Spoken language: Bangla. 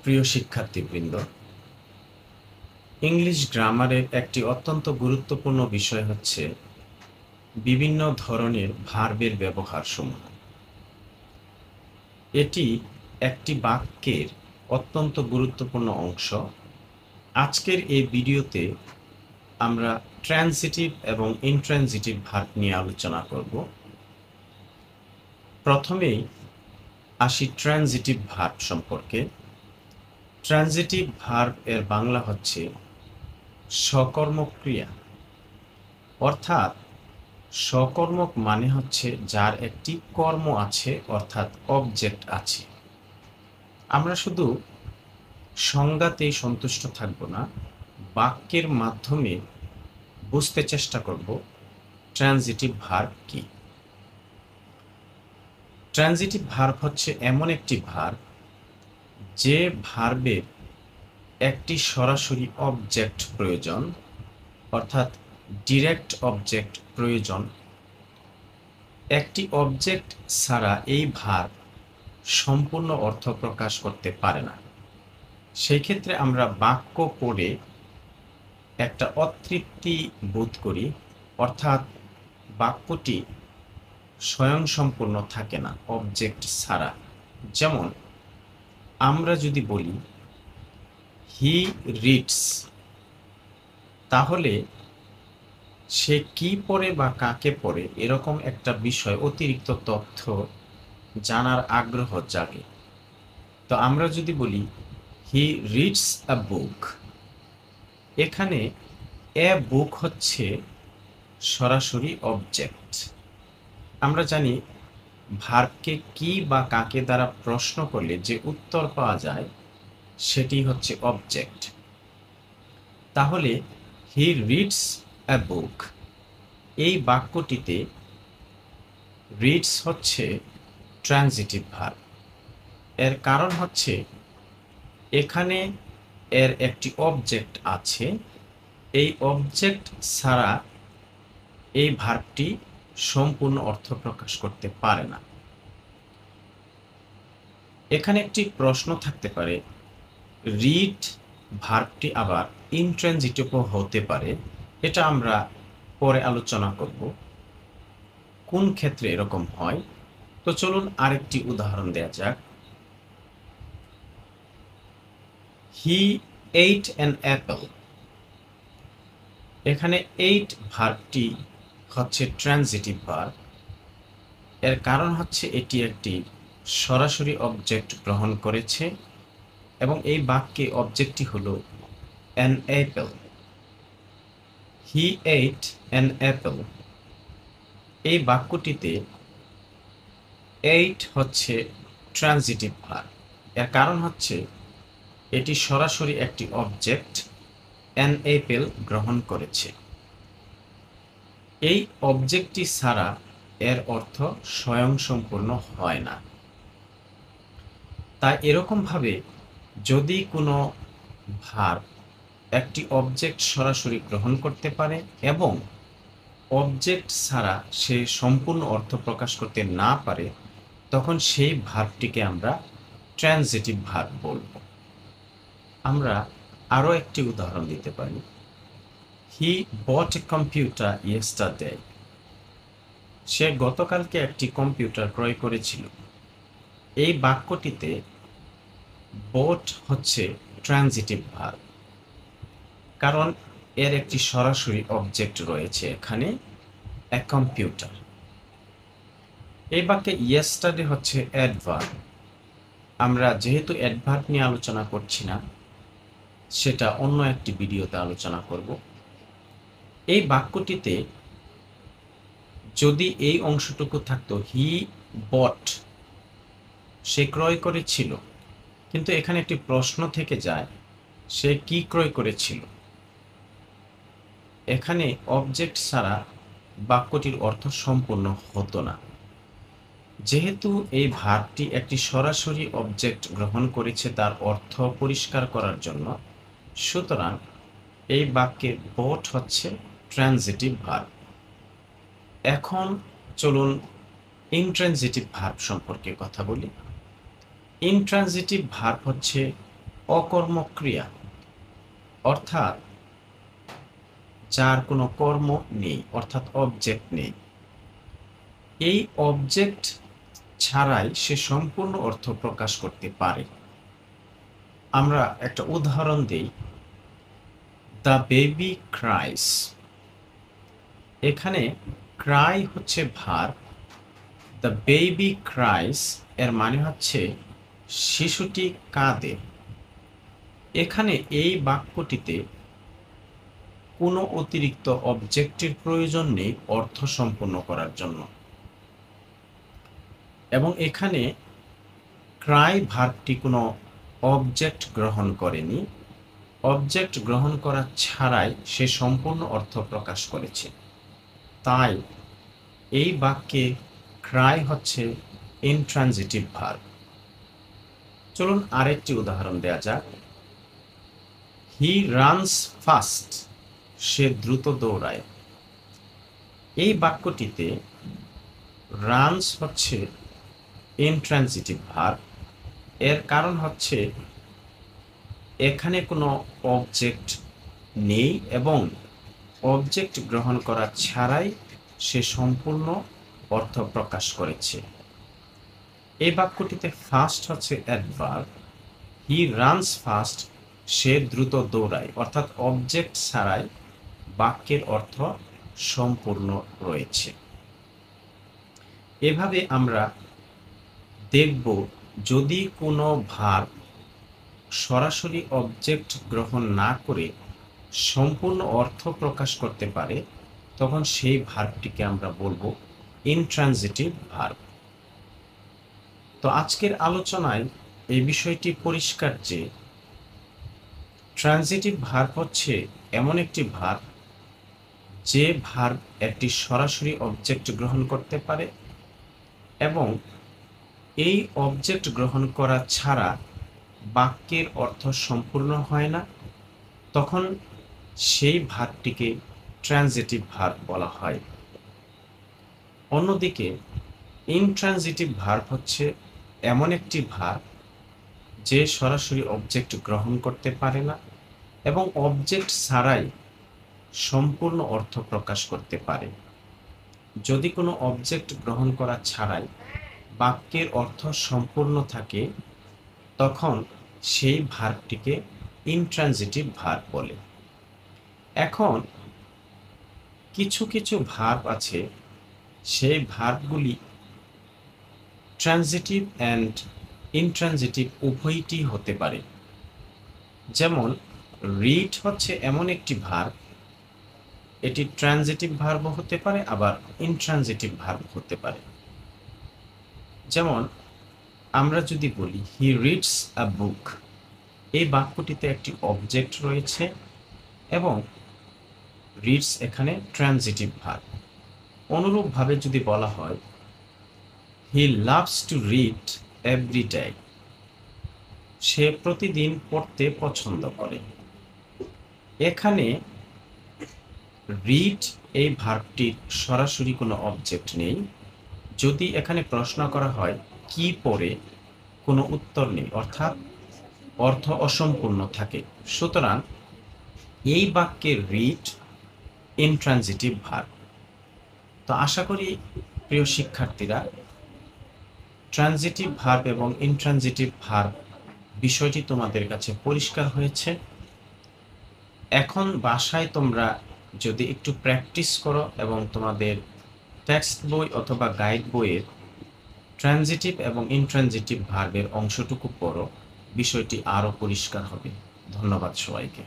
প্রিয় শিক্ষার্থীবৃন্দ, ইংলিশ গ্রামারের একটি অত্যন্ত গুরুত্বপূর্ণ বিষয় হচ্ছে বিভিন্ন ধরনের ভার্বের ব্যবহারসমূহ। এটি একটি বাক্যের অত্যন্ত গুরুত্বপূর্ণ অংশ। আজকের এই ভিডিওতে আমরা ট্রান্সিটিভ এবং ইনট্রান্সিটিভ ভার্ব নিয়ে আলোচনা করব। প্রথমেই আসি ট্রান্সিটিভ ভার্ব সম্পর্কে। ট্রান্সিটিভ ভার্ব এর বাংলা হচ্ছে সকর্মক ক্রিয়া, অর্থাৎ সকর্মক মানে হচ্ছে যার একটি কর্ম আছে, অর্থাৎ অবজেক্ট আছে। আমরা শুধু সংজ্ঞাতেই সন্তুষ্ট থাকব না, বাক্যের মাধ্যমে বুঝতে চেষ্টা করব ট্রান্সিটিভ ভার্ব কি। ট্রান্সিটিভ ভার্ব হচ্ছে এমন একটি ভার্ব যে ভার্বের একটি সরাসরি অবজেক্ট প্রয়োজন, অর্থাৎ ডিরেক্ট অবজেক্ট প্রয়োজন। একটি অবজেক্ট ছাড়া এই ভার্ব সম্পূর্ণ অর্থ প্রকাশ করতে পারে না। সেই ক্ষেত্রে আমরা বাক্য পড়ে একটা অতৃপ্তি বোধ করি, অর্থাৎ বাক্যটি স্বয়ংসম্পূর্ণ থাকে না অবজেক্ট ছাড়া। যেমন আমরা যদি বলি হি রিডস, তাহলে সে কি পড়ে বা কাকে পড়ে এরকম একটা বিষয়, অতিরিক্ত তথ্য জানার আগ্রহ জাগে। তো আমরা যদি বলি হি রিডস আ বুক, এখানে এ বুক হচ্ছে সরাসরি অবজেক্ট। আমরা জানি ভার্বকে কি বা কাকে দ্বারা প্রশ্ন করলে যে উত্তর পাওয়া যায় সেটি হচ্ছে অবজেক্ট। তাহলে হি রিডস আ বুক, এই বাক্যটিতে রিডস হচ্ছে ট্রান্সিটিভ ভার্ব। এর কারণ হচ্ছে এখানে এর একটি অবজেক্ট আছে, এই অবজেক্ট ছাড়া এই ভার্বটি সম্পূর্ণ অর্থ প্রকাশ করতে পারে না। এখানে একটি প্রশ্ন থাকতে পারে, রিড ভার্বটি আবার ইনট্রানজিটিভও হতে পারে। এটা আমরা পরে আলোচনা করব কোন ক্ষেত্রে এরকম হয়। তো চলুন আরেকটি উদাহরণ দেয়া যাক। হি এইট অ্যান অ্যাপল, এখানে এইট ভার্বটি হচ্ছে ট্রান্সিটিভ ভার্ব। এর কারণ হচ্ছে এটি একটি সরাসরি অবজেক্ট গ্রহণ করেছে এবং এই বাক্যে অবজেক্টটি হলো an Apple. He eight an Apple, এই বাক্যটিতে এইট হচ্ছে ট্রান্সিটিভ ভার্ব। এর কারণ হচ্ছে এটি সরাসরি একটি অবজেক্ট অ্যান অ্যাপল গ্রহণ করেছে। এই অবজেক্টটি ছাড়া এর অর্থ স্বয়ংসম্পূর্ণ হয় না। তাই এরকমভাবে যদি কোনো ভার্ব একটি অবজেক্ট সরাসরি গ্রহণ করতে পারে এবং অবজেক্ট ছাড়া সে সম্পূর্ণ অর্থ প্রকাশ করতে না পারে, তখন সেই ভার্বটিকে আমরা ট্রান্সিটিভ ভার্ব বলবো। আমরা আরও একটি উদাহরণ দিতে পারি, হি বট এ কম্পিউটার ইয়েস্টারডে, সে গতকালকে একটি কম্পিউটার ক্রয় করেছিল। এই বাক্যটিতে বট হচ্ছে ট্রান্সিটিভ ভার্ব, কারণ এর একটি সরাসরি অবজেক্ট রয়েছে এখানে, এ কম্পিউটার। এই বাক্যে ইয়েস্টারডে হচ্ছে অ্যাডভার্ব। আমরা যেহেতু অ্যাডভার্ব নিয়ে আলোচনা করছি না, সেটা অন্য একটি ভিডিওতে আলোচনা করব। এই বাক্যটিতে যদি এই অংশটুকু থাকতো হি বট, সে ক্রয় করেছিল, কিন্তু এখানে একটি প্রশ্ন থেকে যায়, সে কি ক্রয় করেছিল। এখানে অবজেক্ট ছাড়া বাক্যটির অর্থ সম্পূর্ণ হতো না। যেহেতু এই ভার্বটি একটি সরাসরি অবজেক্ট গ্রহণ করেছে তার অর্থ পরিষ্কার করার জন্য, সুতরাং এই বাক্যে বট হচ্ছে ট্রান্সিটিভ ভার্ব। এখন চলুন ইনট্রানজিটিভ ভার্ব সম্পর্কে কথা বলি। ইনট্রানজিটিভ ভার্ব হচ্ছে অকর্মক্রিয়া, অর্থাৎ যার কোনো কর্ম নেই, অর্থাৎ অবজেক্ট নেই। এই অবজেক্ট ছাড়াই সে সম্পূর্ণ অর্থ প্রকাশ করতে পারে। আমরা একটা উদাহরণ দেই, দ্য বেবি ক্রাইস। এখানে ক্রাই হচ্ছে ভার্ব, দ্য বেবি ক্রাইস এর মানে হচ্ছে শিশুটি কাঁদে। এখানে এই বাক্যটিতে কোনো অতিরিক্ত অবজেক্টের প্রয়োজন নেই অর্থ সম্পন্ন করার জন্য, এবং এখানে ক্রাই ভার্বটি কোনো অবজেক্ট গ্রহণ করেনি। অবজেক্ট গ্রহণ করা ছাড়াই সে সম্পূর্ণ অর্থ প্রকাশ করেছে। তাই এই বাক্যে ক্রাই হচ্ছে ইনট্রানজিটিভ ভার্ব। চলুন আরেকটি উদাহরণ দেওয়া যাক। হি রানস ফাস্ট, সে দ্রুত দৌড়ায়। এই বাক্যটিতে রানস হচ্ছে ইনট্রানজিটিভ ভার্ব। এর কারণ হচ্ছে এখানে কোনো অবজেক্ট নেই এবং অবজেক্ট গ্রহণ করা ছাড়াই সে সম্পূর্ণ অর্থ প্রকাশ করেছে। এই বাক্যটিতে ফাস্ট হচ্ছে অ্যাডভার্ব, হি রানস ফাস্ট, সে দ্রুত দৌড়ায়, অর্থাৎ অবজেক্ট ছাড়াই বাক্যের অর্থ সম্পূর্ণ রয়েছে। এভাবে আমরা দেখব যদি কোনো ভার্ব সরাসরি অবজেক্ট গ্রহণ না করে সম্পূর্ণ অর্থ প্রকাশ করতে পারে, তখন সেই ভার্বটিকে আমরা বলবো ইনট্রানজিটিভ ভার্ব। তো আজকের আলোচনায় এই বিষয়টি পরিষ্কার যে ট্রানজিটিভ ভার্ব হচ্ছে এমন একটি ভার্ব যে ভার্ব একটি সরাসরি অবজেক্ট গ্রহণ করতে পারে এবং এই অবজেক্ট গ্রহণ করা ছাড়া বাক্যের অর্থ সম্পূর্ণ হয় না, তখন সেই ভার্বটিকে ট্রানজিটিভ ভার্ব বলা হয়। অন্যদিকে ইনট্রানজিটিভ ভার্ব হচ্ছে এমন একটি ভার্ব যে সরাসরি অবজেক্ট গ্রহণ করতে পারে না এবং অবজেক্ট ছাড়াই সম্পূর্ণ অর্থ প্রকাশ করতে পারে। যদি কোনো অবজেক্ট গ্রহণ করা ছাড়াই বাক্যের অর্থ সম্পূর্ণ থাকে, তখন সেই ভার্বটিকে ইনট্রানজিটিভ ভার্ব বলে। এখন কিছু কিছু ভার্ব আছে, সেই ভার্বগুলি ট্রানজিটিভ অ্যান্ড ইনট্রানজিটিভ উভয়টি হতে পারে। যেমন রিড হচ্ছে এমন একটি ভার্ব, এটি ট্রানজিটিভ ভার্ব হতে পারে আবার ইনট্রানজিটিভ ভার্ব হতে পারে। যেমন আমরা যদি বলি হি রিডস আ বুক, এই বাক্যটিতে একটি অবজেক্ট রয়েছে এবং রিডস এখানে ট্রানজিটিভ ভার্ব। অনুরূপভাবে যদি বলা হয় he loves to read every day, সে প্রতিদিন পড়তে পছন্দ করে। এখানে রিড এই ভার্বটির সরাসরি কোনো অবজেক্ট নেই। যদি এখানে প্রশ্ন করা হয় কি পড়ে, কোনো উত্তর নেই, অর্থাৎ অর্থ অসম্পূর্ণ থাকে। সুতরাং এই বাক্যের রিড ইনট্রানজিটিভ ভার্ব। তো আশা করি প্রিয় শিক্ষার্থীরা ট্রানজিটিভ ভার্ব এবং ইনট্রানজিটিভ ভার্ব বিষয়টি তোমাদের কাছে পরিষ্কার হয়েছে। এখন বাসায় তোমরা যদি একটু প্র্যাকটিস করো এবং তোমাদের টেক্সট বই অথবা গাইড বইয়ের ট্রানজিটিভ এবং ইনট্রানজিটিভ ভার্বের অংশটুকু পড়ো, বিষয়টি আরও পরিষ্কার হবে। ধন্যবাদ সবাইকে।